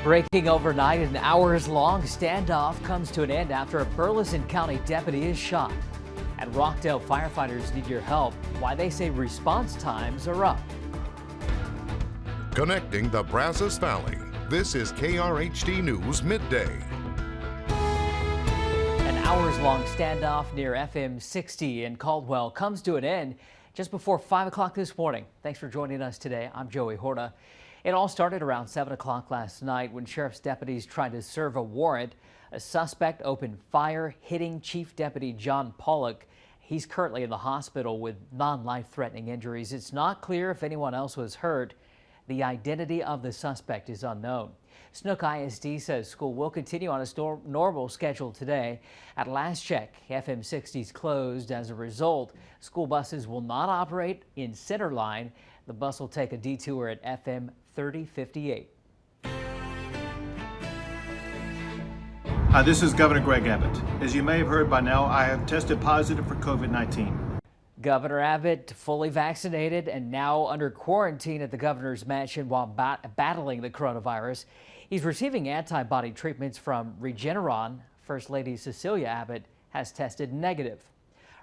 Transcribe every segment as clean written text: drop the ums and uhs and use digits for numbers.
Breaking overnight, an hours-long standoff comes to an end after a Burleson County deputy is shot. At Rockdale, firefighters need your help. Why they say response times are up. Connecting the Brazos Valley, this is KRHD News Midday. An hours-long standoff near FM 60 in Caldwell comes to an end just before 5 o'clock this morning. Thanks for joining us today. I'm Joey Horta. It all started around 7 o'clock last night when sheriff's deputies tried to serve a warrant. A suspect opened fire, hitting Chief Deputy John Pollock. He's currently in the hospital with non-life-threatening injuries. It's not clear if anyone else was hurt. The identity of the suspect is unknown. Snook ISD says school will continue on its normal schedule today. At last check, FM 60's closed. As a result, school buses will not operate in Centerline. The bus will take a detour at FM 3058. Hi, this is Governor Greg Abbott. As you may have heard by now, I have tested positive for COVID-19. Governor Abbott, fully vaccinated and now under quarantine at the governor's mansion while battling the coronavirus. He's receiving antibody treatments from Regeneron. First Lady Cecilia Abbott has tested negative.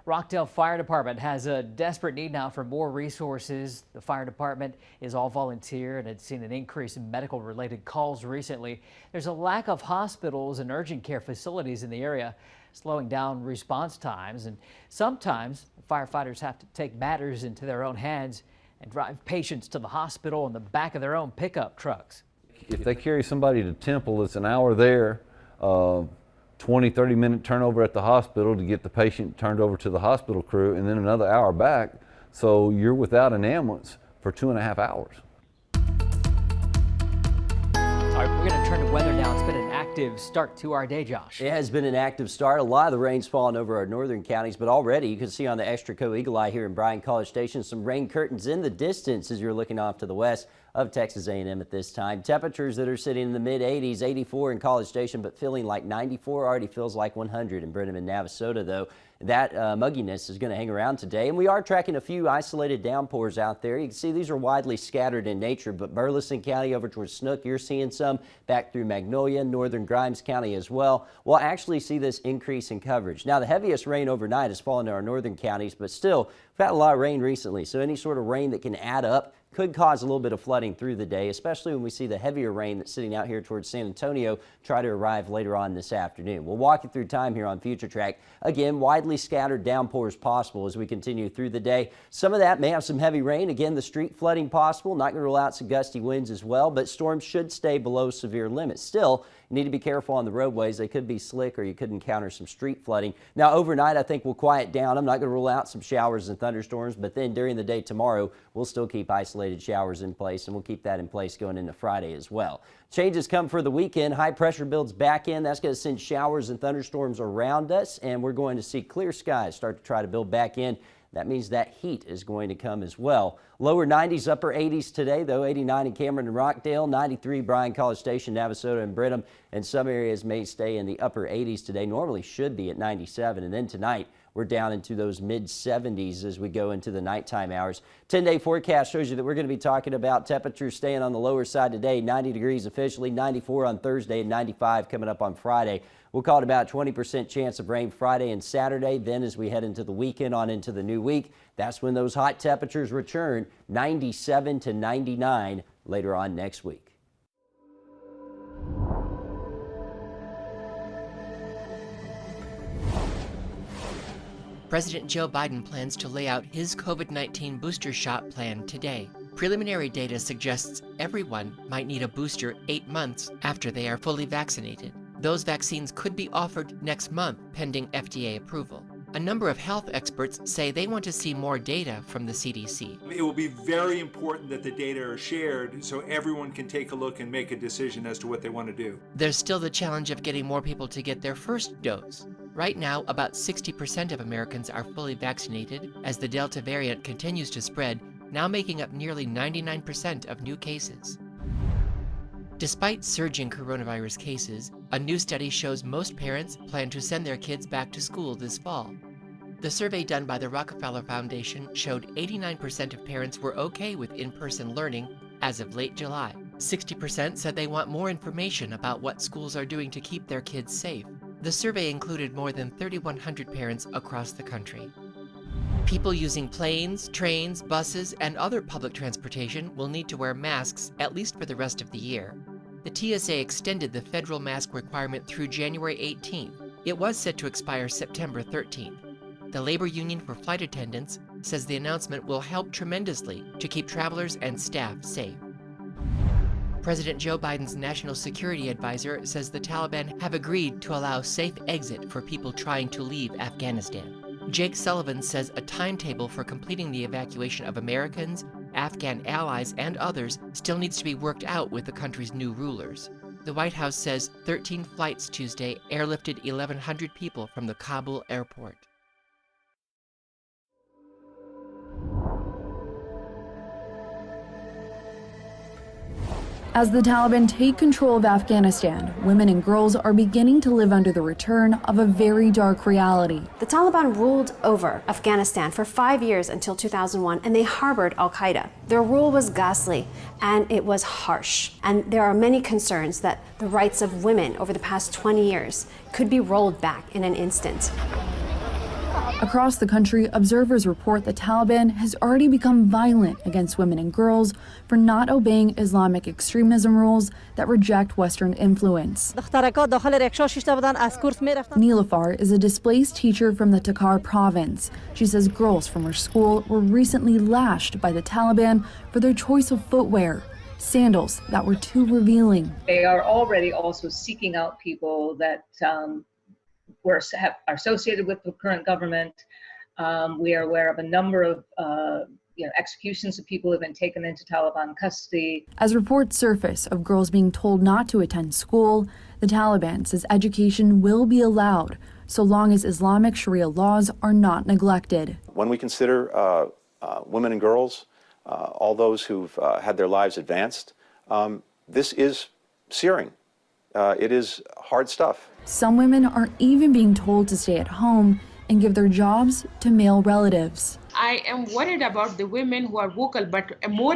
Rockdale Fire Department has a desperate need now for more resources. The fire department is all volunteer and it's seen an increase in medical related calls recently. There's a lack of hospitals and urgent care facilities in the area, slowing down response times, and sometimes firefighters have to take matters into their own hands and drive patients to the hospital in the back of their own pickup trucks. If they carry somebody to Temple, it's an hour there, 20-30 minute turnover at the hospital to get the patient turned over to the hospital crew, and then another hour back. So you're without an ambulance for 2.5 hours. All right, we're going to turn to weather now. It's been an active start to our day, Josh. It has been an active start. A lot of the rain's fallen over our northern counties, but already you can see on the Extraco Eagle Eye here in Bryan College Station some rain curtains in the distance as you're looking off to the west of Texas A&M at this time. Temperatures that are sitting in the mid-80s, 84 in College Station, but feeling like 94. Already feels like 100 in Brenham and Navasota, though. That mugginess is going to hang around today, and we are tracking a few isolated downpours out there. You can see these are widely scattered in nature, but Burleson County over towards Snook, you're seeing some back through Magnolia, northern Grimes County as well. We'll actually see this increase in coverage. Now, the heaviest rain overnight has fallen to our northern counties, but still, we've had a lot of rain recently, so any sort of rain that can add up could cause a little bit of flooding through the day, especially when we see the heavier rain that's sitting out here towards San Antonio try to arrive later on this afternoon. We'll walk you through time here on Future Track. Again, widely scattered downpours possible as we continue through the day. Some of that may have some heavy rain. Again, the street flooding possible. Not going to rule out some gusty winds as well, but storms should stay below severe limits. Still, you need to be careful on the roadways. They could be slick or you could encounter some street flooding. Now, overnight, I think we'll quiet down. I'm not going to rule out some showers and thunderstorms, but then during the day tomorrow, we'll still keep isolated showers in place, and we'll keep that in place going into Friday as well. Changes come for the weekend. High pressure builds back in. That's going to send showers and thunderstorms around us, and we're going to see clear skies start to try to build back in. That means that heat is going to come as well. Lower 90s, upper 80s today, though. 89 in Cameron and Rockdale, 93 Bryan College Station, Navasota and Brenham, and some areas may stay in the upper 80s today. Normally should be at 97, and then tonight we're down into those mid-70s as we go into the nighttime hours. 10-day forecast shows you that we're going to be talking about temperatures staying on the lower side today, 90 degrees officially, 94 on Thursday, and 95 coming up on Friday. We'll call it about 20% chance of rain Friday and Saturday. Then as we head into the weekend on into the new week, that's when those hot temperatures return, 97 to 99 later on next week. President Joe Biden plans to lay out his COVID-19 booster shot plan today. Preliminary data suggests everyone might need a booster 8 months after they are fully vaccinated. Those vaccines could be offered next month, pending FDA approval. A number of health experts say they want to see more data from the CDC. It will be very important that the data are shared so everyone can take a look and make a decision as to what they want to do. There's still the challenge of getting more people to get their first dose. Right now, about 60% of Americans are fully vaccinated as the Delta variant continues to spread, now making up nearly 99% of new cases. Despite surging coronavirus cases, a new study shows most parents plan to send their kids back to school this fall. The survey done by the Rockefeller Foundation showed 89% of parents were okay with in-person learning as of late July. 60% said they want more information about what schools are doing to keep their kids safe. The survey included more than 3,100 parents across the country. People using planes, trains, buses, and other public transportation will need to wear masks at least for the rest of the year. The TSA extended the federal mask requirement through January 18th. It was set to expire September 13th. The labor union for flight attendants says the announcement will help tremendously to keep travelers and staff safe. President Joe Biden's national security advisor says the Taliban have agreed to allow safe exit for people trying to leave Afghanistan. Jake Sullivan says a timetable for completing the evacuation of Americans, Afghan allies, and others still needs to be worked out with the country's new rulers. The White House says 13 flights Tuesday airlifted 1,100 people from the Kabul airport. As the Taliban take control of Afghanistan, women and girls are beginning to live under the return of a very dark reality. The Taliban ruled over Afghanistan for 5 years until 2001, and they harbored al-Qaeda. Their rule was ghastly, and it was harsh. And there are many concerns that the rights of women over the past 20 years could be rolled back in an instant. Across the country, observers report the Taliban has already become violent against women and girls for not obeying Islamic extremism rules that reject Western influence. Nilafar is a displaced teacher from the Takhar province. She says girls from her school were recently lashed by the Taliban for their choice of footwear, sandals that were too revealing. They are already also seeking out people that are associated with the current government. We are aware of a number of executions of people who have been taken into Taliban custody. As reports surface of girls being told not to attend school, the Taliban says education will be allowed so long as Islamic Sharia laws are not neglected. When we consider women and girls, all those who've had their lives advanced, this is searing. It is hard stuff. Some women are even being told to stay at home and give their jobs to male relatives. I am worried about the women who are vocal, but more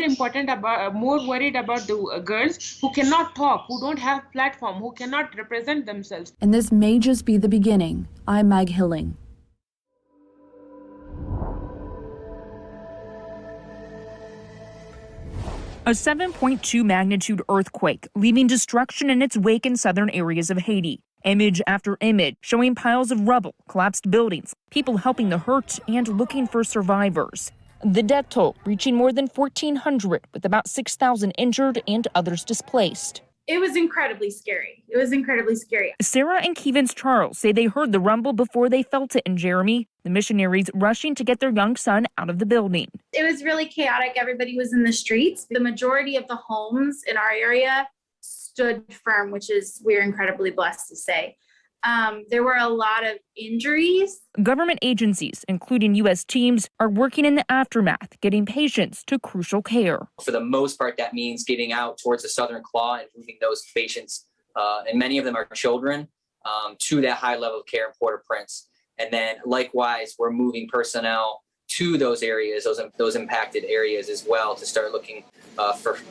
worried about the girls who cannot talk, who don't have platform, who cannot represent themselves. And this may just be the beginning. I'm Mag Hilling. A 7.2 magnitude earthquake, leaving destruction in its wake in southern areas of Haiti. Image after image showing piles of rubble, collapsed buildings, people helping the hurt and looking for survivors. The death toll reaching more than 1,400, with about 6,000 injured and others displaced. It was incredibly scary. It was incredibly scary. Sarah and Kevins Charles say they heard the rumble before they felt it in Jeremy, the missionaries rushing to get their young son out of the building. It was really chaotic. Everybody was in the streets. The majority of the homes in our area stood firm, which is we're incredibly blessed to say. There were a lot of injuries. Government agencies, including U.S. teams, are working in the aftermath, getting patients to crucial care. For the most part, that means getting out towards the southern claw and moving those patients, and many of them are children, to that high level of care in Port-au-Prince. And then likewise, we're moving personnel to those areas, those impacted areas as well, to start looking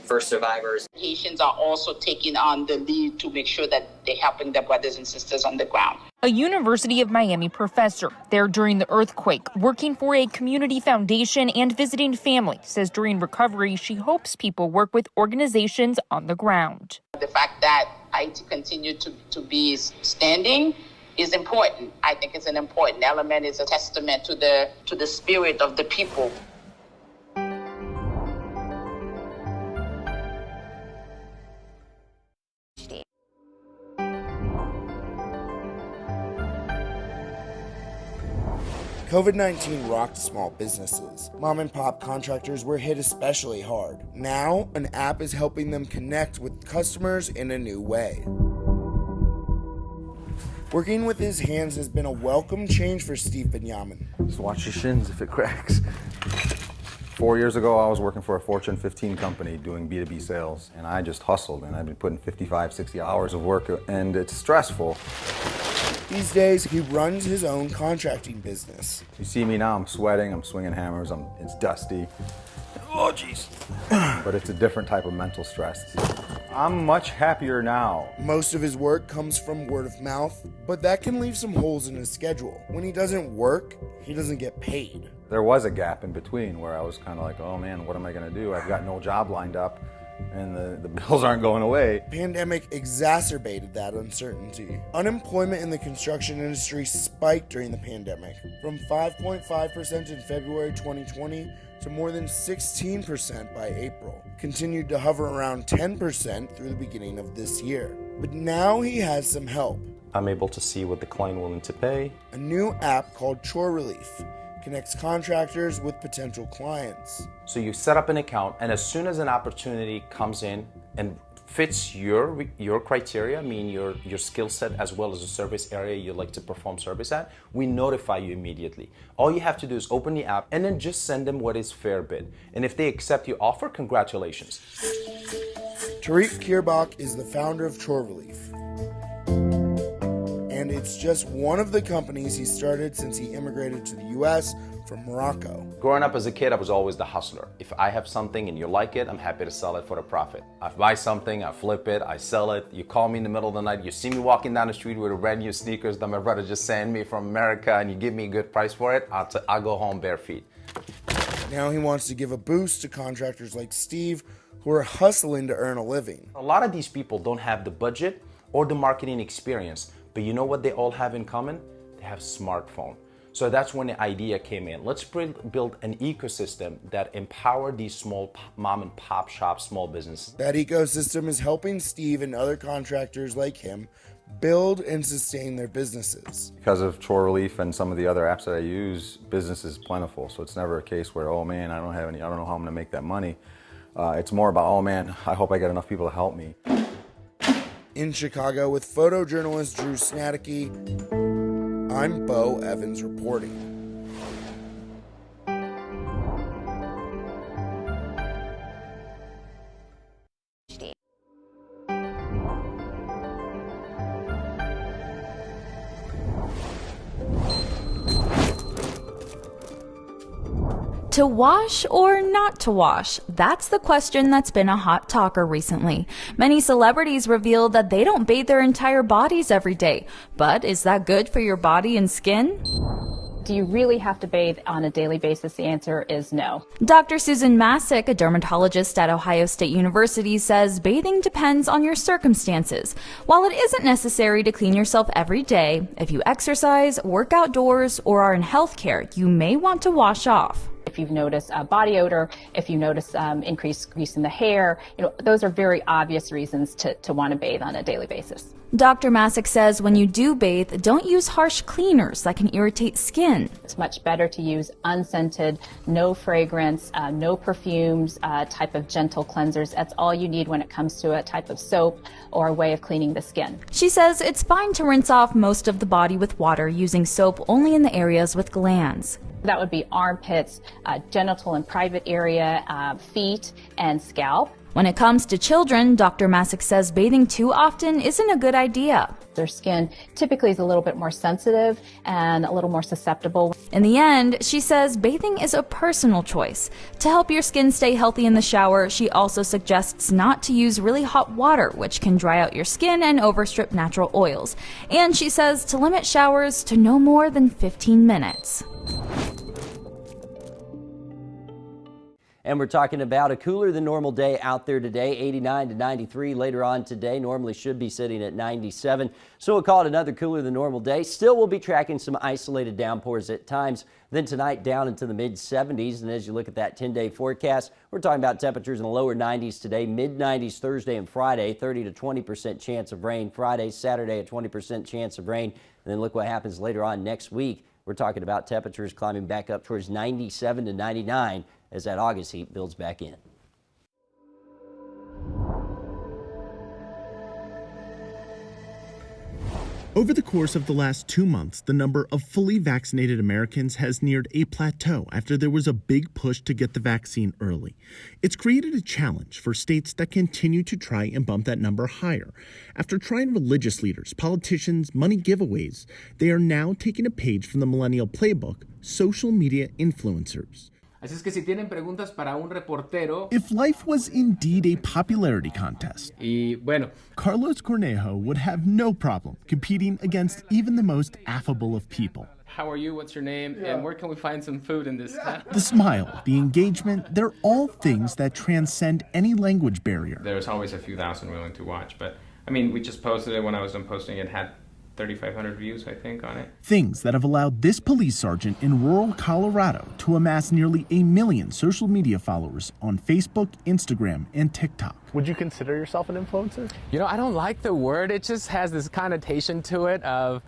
for survivors. Haitians are also taking on the lead to make sure that they're helping their brothers and sisters on the ground. A University of Miami professor there during the earthquake, working for a community foundation and visiting family, says during recovery she hopes people work with organizations on the ground. The fact that Haiti continued to be standing is important. I think it's an important element. It's a testament to the spirit of the people. COVID-19 rocked small businesses. Mom and pop contractors were hit especially hard. Now, an app is helping them connect with customers in a new way. Working with his hands has been a welcome change for Steve Benyamin. Just watch your shins if it cracks. 4 years ago, I was working for a Fortune 15 company doing B2B sales, and I just hustled, and I've been putting 55, 60 hours of work, and it's stressful. These days, he runs his own contracting business. You see me now, I'm sweating, I'm swinging hammers, it's dusty. Oh, jeez. But it's a different type of mental stress. I'm much happier now. Most of his work comes from word of mouth, but that can leave some holes in his schedule. When he doesn't work, he doesn't get paid. There was a gap in between where I was kind of like, oh man, what am I going to do? I've got no job lined up and the bills aren't going away. Pandemic exacerbated that uncertainty. Unemployment in the construction industry spiked during the pandemic, from 5.5% in February 2020 to more than 16% by April. Continued to hover around 10% through the beginning of this year. But now he has some help. I'm able to see what the client willing to pay. A new app called Chore Relief connects contractors with potential clients. So you set up an account, and as soon as an opportunity comes in and fits your criteria, meaning your skill set as well as the service area you like to perform service at, we notify you immediately. All you have to do is open the app and then just send them what is fair bid. And if they accept your offer, congratulations. Tariq Kirbach is the founder of Chore Relief. And it's just one of the companies he started since he immigrated to the US from Morocco. Growing up as a kid, I was always the hustler. If I have something and you like it, I'm happy to sell it for a profit. I buy something, I flip it, I sell it. You call me in the middle of the night, you see me walking down the street with a brand new sneakers that my brother just sent me from America, and you give me a good price for it, I'll go home bare feet. Now he wants to give a boost to contractors like Steve who are hustling to earn a living. A lot of these people don't have the budget or the marketing experience, but you know what they all have in common? They have smartphone. So that's when the idea came in. Let's build an ecosystem that empower these small mom and pop shop small businesses. That ecosystem is helping Steve and other contractors like him build and sustain their businesses. Because of Chore Relief and some of the other apps that I use, business is plentiful. So it's never a case where, oh man, I don't know how I'm gonna make that money. It's more about, oh man, I hope I get enough people to help me. In Chicago with photojournalist Drew Snadicki, I'm Bo Evans reporting. To wash or not to wash? That's the question that's been a hot talker recently. Many celebrities reveal that they don't bathe their entire bodies every day. But is that good for your body and skin? Do you really have to bathe on a daily basis? The answer is no. Dr. Susan Masick, a dermatologist at Ohio State University, says bathing depends on your circumstances. While it isn't necessary to clean yourself every day, if you exercise, work outdoors, or are in healthcare, you may want to wash off. If you've noticed body odor, if you notice increased grease in the hair, those are very obvious reasons to want to bathe on a daily basis. Dr. Masick says when you do bathe, don't use harsh cleaners that can irritate skin. It's much better to use unscented, no fragrance, no perfumes, type of gentle cleansers. That's all you need when it comes to a type of soap or a way of cleaning the skin. She says it's fine to rinse off most of the body with water using soap only in the areas with glands. That would be armpits, genital and private area, feet, and scalp. When it comes to children, Dr. Masick says bathing too often isn't a good idea. Their skin typically is a little bit more sensitive and a little more susceptible. In the end, she says bathing is a personal choice. To help your skin stay healthy in the shower, she also suggests not to use really hot water, which can dry out your skin and overstrip natural oils. And she says to limit showers to no more than 15 minutes. And we're talking about a cooler than normal day out there today, 89 to 93 later on today. Normally should be sitting at 97. So we'll call it another cooler than normal day. Still, we'll be tracking some isolated downpours at times. Then tonight down into the mid-70s. And as you look at that 10-day forecast, we're talking about temperatures in the lower 90s today, mid-90s Thursday and Friday, 30 to 20% chance of rain. Friday, Saturday, a 20% chance of rain. And then look what happens later on next week. We're talking about temperatures climbing back up towards 97 to 99 as that August heat builds back in. Over the course of the last 2 months, the number of fully vaccinated Americans has neared a plateau after there was a big push to get the vaccine early. It's created a challenge for states that continue to try and bump that number higher. After trying religious leaders, politicians, money giveaways, they are now taking a page from the millennial playbook, social media influencers. Así es que si tienen preguntas para un reportero. If life was indeed a popularity contest, Y bueno, Carlos Cornejo would have no problem competing against even the most affable of people. how are you? What's your name? And where can we find some food in this town? The smile, the engagement, they're all things that transcend any language barrier. There's always a few thousand willing to watch, but I mean, we just posted it. When I was done posting it, had 3,500 views, I think, on it. Things that have allowed this police sergeant in rural Colorado to amass nearly 1 million social media followers on Facebook, Instagram, and TikTok. Would you consider yourself an influencer? You know, I don't like the word. It just has this connotation to it of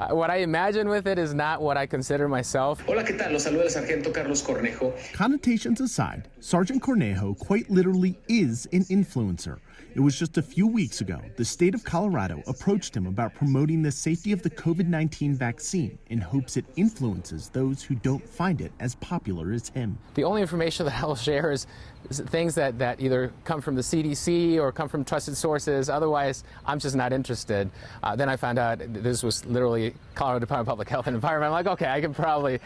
what I imagine with it is not what I consider myself. Hola, ¿qué tal? Los saluda el sargento Carlos Cornejo. Connotations aside, Sergeant Cornejo quite literally is an influencer. It was just a few weeks ago, the state of Colorado approached him about promoting the safety of the COVID-19 vaccine in hopes it influences those who don't find it as popular as him. The only information that I'll share is things that either come from the CDC or come from trusted sources. Otherwise, I'm just not interested. Then I found out this was literally Colorado Department of Public Health and Environment. I'm like, okay, I probably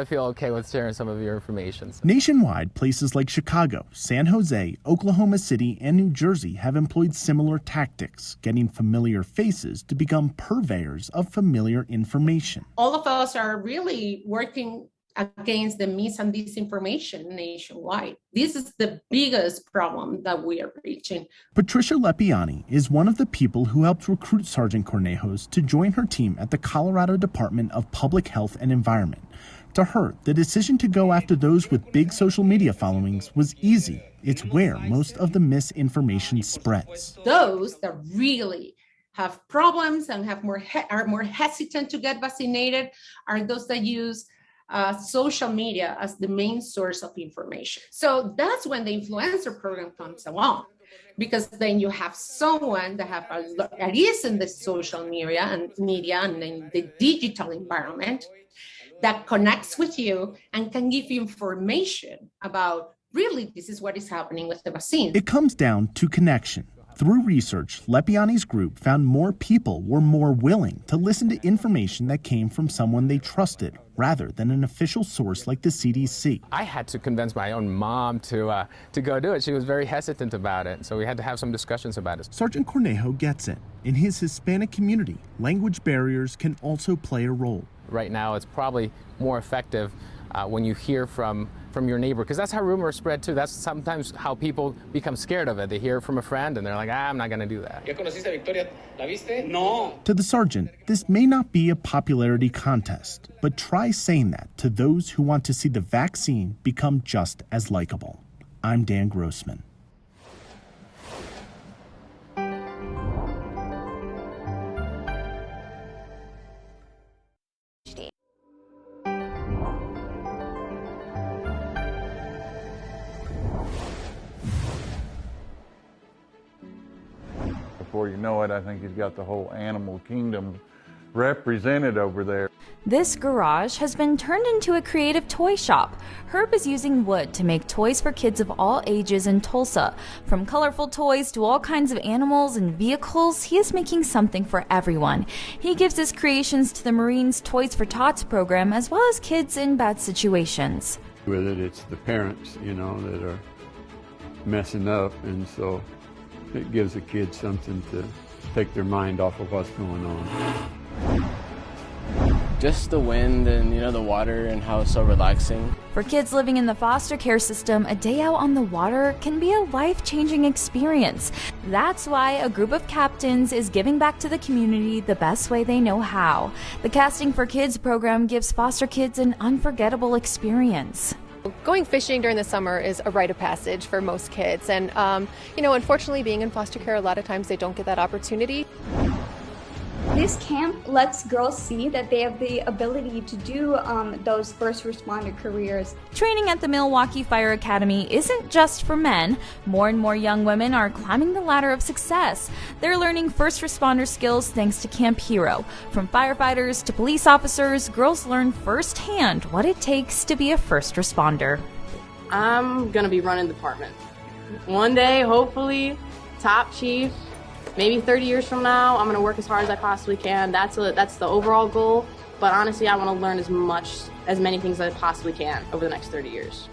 feel okay with sharing some of your information. Nationwide, places like Chicago, San Jose, Oklahoma City, and New Jersey have employed similar tactics, getting familiar faces to become purveyors of familiar information. All of us are really working against the mis and disinformation nationwide. This is the biggest problem that we are reaching. Patricia Lepiani is one of the people who helped recruit Sergeant Cornejos to join her team at the Colorado Department of Public Health and Environment. To her, the decision to go after those with big social media followings was easy. It's where most of the misinformation spreads. Those that really have problems and are more hesitant to get vaccinated are those that use social media as the main source of information. So that's when the influencer program comes along, because then you have someone that is in the social media and in the digital environment that connects with you and can give you information about really this is what is happening with the vaccine. It comes down to connection. Through research, Lepiani's group found more people were more willing to listen to information that came from someone they trusted rather than an official source like the CDC. I had to convince my own mom to go do it. She was very hesitant about it, so we had to have some discussions about it. Sergeant Cornejo gets it. In his Hispanic community, language barriers can also play a role. Right now, it's probably more effective when you hear from your neighbor, because that's how rumors spread too. That's sometimes how people become scared of it. They hear from a friend and they're like, I'm not going to do that. ¿Ya conociste a Victoria? ¿La viste? No. To the sergeant, this may not be a popularity contest, but try saying that to those who want to see the vaccine become just as likable. I'm Dan Grossman. Before you know it, I think he's got the whole animal kingdom represented over there. This garage has been turned into a creative toy shop. Herb is using wood to make toys for kids of all ages in Tulsa. From colorful toys to all kinds of animals and vehicles, he is making something for everyone. He gives his creations to the Marines Toys for Tots program as well as kids in bad situations. With it, it's the parents, that are messing up, and so it gives the kids something to take their mind off of what's going on. Just the wind and, the water and how it's so relaxing. For kids living in the foster care system, a day out on the water can be a life-changing experience. That's why a group of captains is giving back to the community the best way they know how. The Casting for Kids program gives foster kids an unforgettable experience. Going fishing during the summer is a rite of passage for most kids, and unfortunately being in foster care, a lot of times they don't get that opportunity. This camp lets girls see that they have the ability to do those first responder careers. Training at the Milwaukee Fire Academy isn't just for men. More and more young women are climbing the ladder of success. They're learning first responder skills thanks to Camp Hero. From firefighters to police officers, girls learn firsthand what it takes to be a first responder. I'm gonna be running the department. One day, hopefully, top chief. Maybe 30 years from now, I'm going to work as hard as I possibly can. That's the overall goal. But honestly, I want to learn as many things as I possibly can over the next 30 years.